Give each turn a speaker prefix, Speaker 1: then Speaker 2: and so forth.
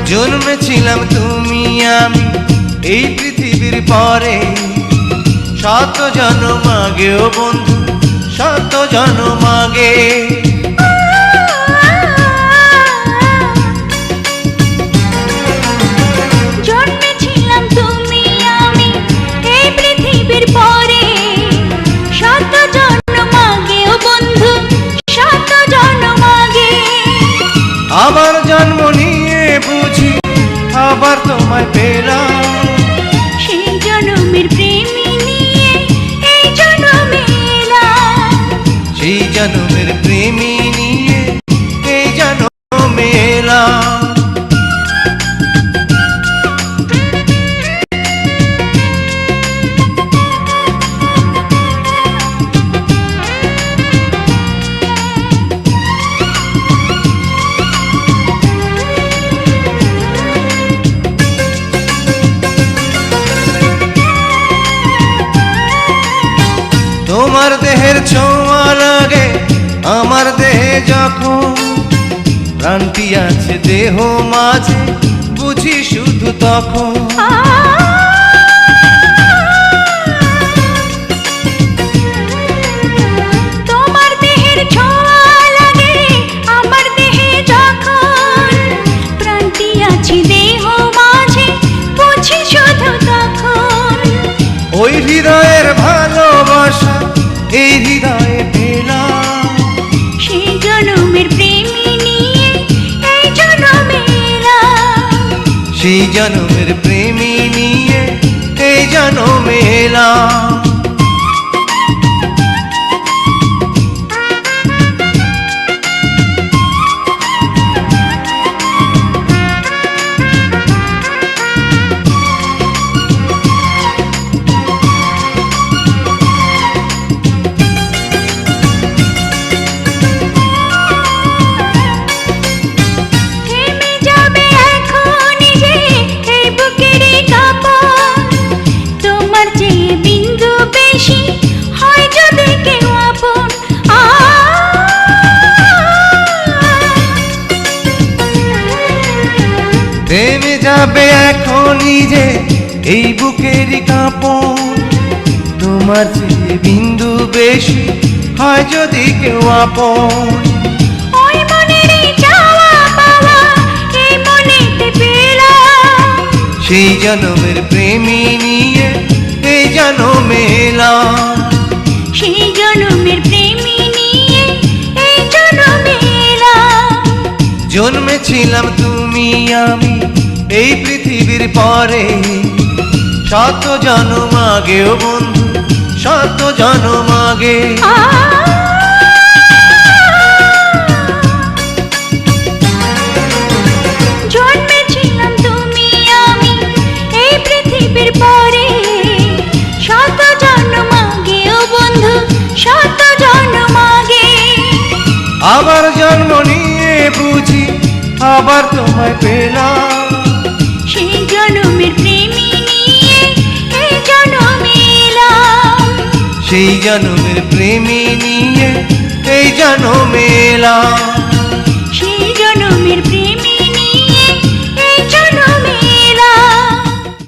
Speaker 1: জন্মেছিলাম তুমি আমি এই পৃথিবীর পরে, শত জন্ম আগেও বন্ধু, শত জন্ম আগে।
Speaker 2: জন্মেছিলাম তুমি আমি এই পৃথিবীর পরে, শত জন্ম আগেও বন্ধু, শত জন্ম আগে।
Speaker 1: আবার জন্ম নিয়ে বুঝি আবার তোমায় পেলাম,
Speaker 2: সেই জন্মের প্রেমী নিয়ে এই জন্মে এলাম।
Speaker 1: সেই জন্মের প্রেমী নিয়ে এই জন্মে এলাম। তোমার দেহের ছোঁয়া লাগে আমার দেহে যখন, প্রাণটি আছে দেহ মাঝে বুঝি শুধু তখন।
Speaker 2: তোমার দেহের ছোঁয়া লাগে আমার দেহে যখন, প্রাণটি আছে দেহ মাঝে বুঝি শুধু তখন।
Speaker 1: ওই হৃদয়ের ভালোবাসা এই হৃদয়ে পেলাম,
Speaker 2: সেই জন্মের প্রেমী নিয়ে এই জন্মে এলাম।
Speaker 1: সেই জন্মের প্রেমী নিয়ে এই জন্মে এলাম। থেমে যাবে এখনই যে এই বুকেরই কাঁপন, তোমার চেয়ে বিন্দু বেশি হয় যদি কেউ আপন।
Speaker 2: ওই মনেরই চাওয়া পাওয়া এই মনেতে পেলাম,
Speaker 1: সেই জন্মের প্রেমী নিয়ে এই জন্মে এলাম।
Speaker 2: সেই জন্মের প্রেমী নিয়ে এই জন্মে এলাম।
Speaker 1: জন্মেছিলাম তুমি আমি এই পৃথিবীর পরে, শত জন্ম আগেও বন্ধু, শত জন্ম আগে।
Speaker 2: জন্মেছিলাম তুমি আমি এই পৃথিবীর পরে, শত জন্ম আগেও বন্ধু, শত জন্ম আগে।
Speaker 1: আবার জন্ম নিয়ে বুঝি আবার তোমায় পেলাম,
Speaker 2: সেই জন্মের প্রেমী নিয়ে এই জন্মে এলাম।
Speaker 1: সেই জন্মের প্রেমী নিয়ে এই জন্মে এলাম।